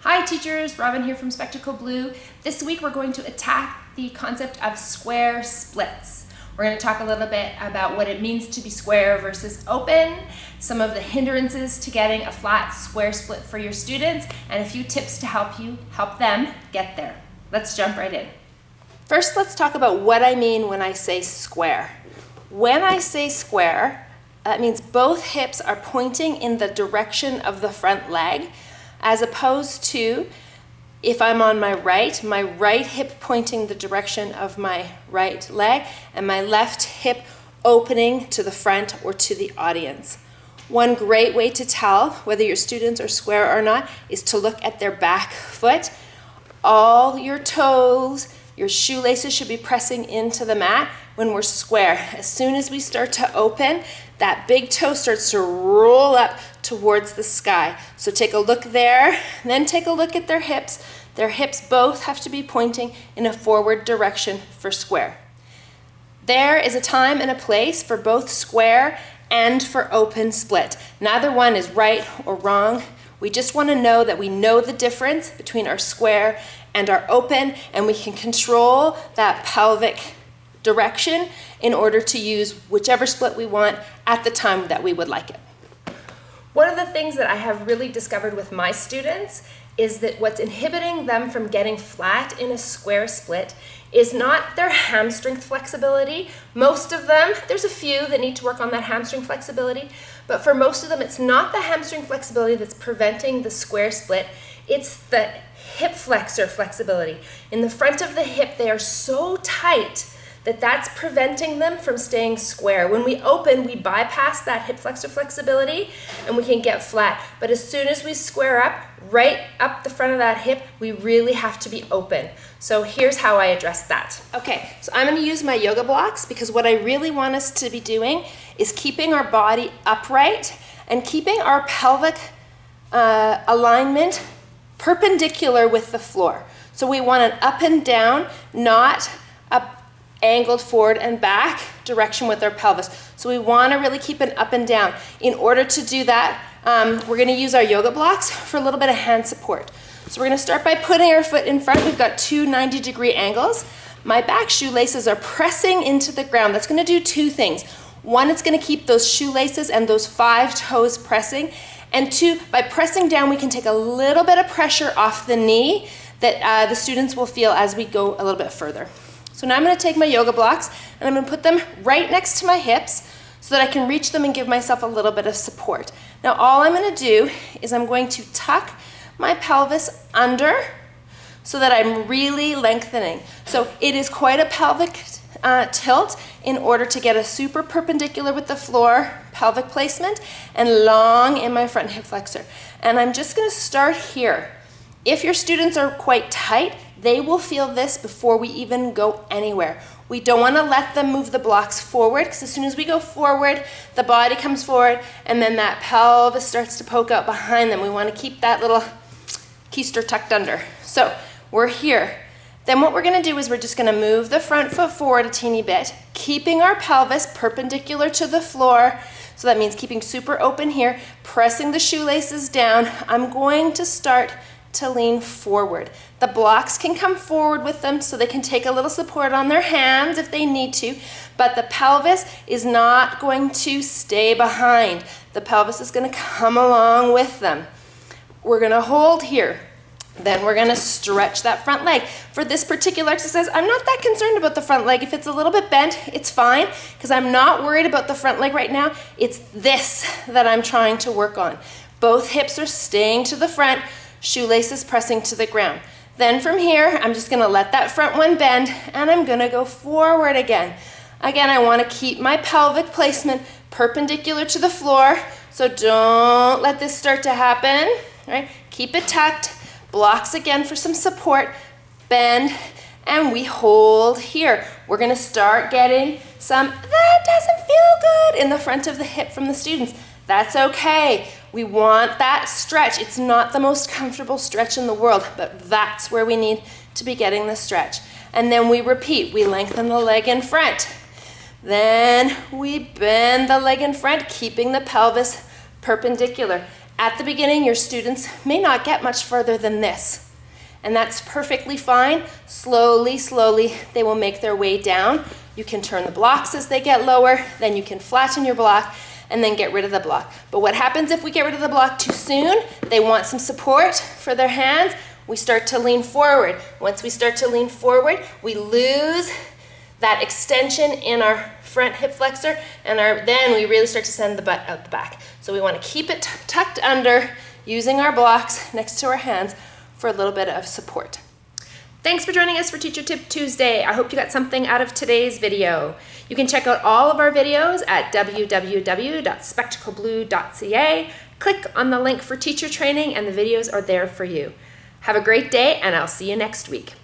Hi teachers, Robin here from Spectacle Blue. This week we're going to attack the concept of square splits. We're going to talk a little bit about what it means to be square versus open, some of the hindrances to getting a flat square split for your students, and a few tips to help them get there. Let's jump right in. First, let's talk about what I mean when I say square. When I say square, that means both hips are pointing in the direction of the front leg, as opposed to if I'm on my right hip pointing the direction of my right leg and my left hip opening to the front or to the audience. One great way to tell whether your students are square or not is to look at their back foot. All your toes, your shoelaces should be pressing into the mat when we're square. As soon as we start to open, that big toe starts to roll up towards the sky. So take a look there, then take a look at their hips. Their hips both have to be pointing in a forward direction for square. There is a time and a place for both square and for open split. Neither one is right or wrong. We just want to know that we know the difference between our square and our open, and we can control that pelvic direction in order to use whichever split we want at the time that we would like it. One of the things that I have really discovered with my students is that what's inhibiting them from getting flat in a square split is not their hamstring flexibility. Most of them, there's a few that need to work on that hamstring flexibility, but for most of them, it's not the hamstring flexibility that's preventing the square split, it's the hip flexor flexibility. In the front of the hip, they are so tight that that's preventing them from staying square. When we open, we bypass that hip flexor flexibility and we can get flat. But as soon as we square up, right up the front of that hip, we really have to be open. So here's how I address that. Okay, so I'm gonna use my yoga blocks because what I really want us to be doing is keeping our body upright and keeping our pelvic alignment perpendicular with the floor. So we want an up and down, not a angled forward and back direction with our pelvis. So we want to really keep an up and down. In order to do that, we're going to use our yoga blocks for a little bit of hand support. So we're going to start by putting our foot in front. We've got two 90-degree angles. My back shoelaces are pressing into the ground. That's going to do two things. One, it's going to keep those shoelaces and those 5 toes pressing. And two, by pressing down, we can take a little bit of pressure off the knee that the students will feel as we go a little bit further. So now I'm going to take my yoga blocks and I'm going to put them right next to my hips so that I can reach them and give myself a little bit of support. Now all I'm going to do is I'm going to tuck my pelvis under so that I'm really lengthening. So it is quite a pelvic tilt in order to get a super perpendicular with the floor pelvic placement and long in my front hip flexor. And I'm just going to start here. If your students are quite tight, they will feel this before we even go anywhere. We don't want to let them move the blocks forward because as soon as we go forward, the body comes forward and then that pelvis starts to poke out behind them. We want to keep that little keister tucked under. So we're here. Then what we're going to do is we're just going to move the front foot forward a teeny bit, keeping our pelvis perpendicular to the floor. So that means keeping super open here, pressing the shoelaces down. I'm going to start to lean forward. The blocks can come forward with them so they can take a little support on their hands if they need to, but the pelvis is not going to stay behind. The pelvis is going to come along with them. We're going to hold here. Then we're going to stretch that front leg. For this particular exercise, I'm not that concerned about the front leg. If it's a little bit bent, it's fine because I'm not worried about the front leg right now. It's this that I'm trying to work on. Both hips are staying to the front, shoelaces pressing to the ground. Then from here, I'm just going to let that front one bend and I'm going to go forward again. Again, I want to keep my pelvic placement perpendicular to the floor, so don't let this start to happen. Right? Keep it tucked. Blocks again for some support. Bend and we hold here. We're going to start getting some, that doesn't feel good in the front of the hip from the students. That's okay. We want that stretch. It's not the most comfortable stretch in the world, but that's where we need to be getting the stretch. And then we repeat. We lengthen the leg in front. Then we bend the leg in front, keeping the pelvis perpendicular. At the beginning, your students may not get much further than this. And that's perfectly fine. Slowly, slowly, they will make their way down. You can turn the blocks as they get lower, then you can flatten your block, and then get rid of the block. But what happens if we get rid of the block too soon? They want some support for their hands. We start to lean forward. Once we start to lean forward, we lose that extension in our front hip flexor, and then we really start to send the butt out the back. So we want to keep it tucked under, using our blocks next to our hands for a little bit of support. Thanks for joining us for Teacher Tip Tuesday. I hope you got something out of today's video. You can check out all of our videos at www.spectacleblue.ca. Click on the link for teacher training and the videos are there for you. Have a great day, and I'll see you next week.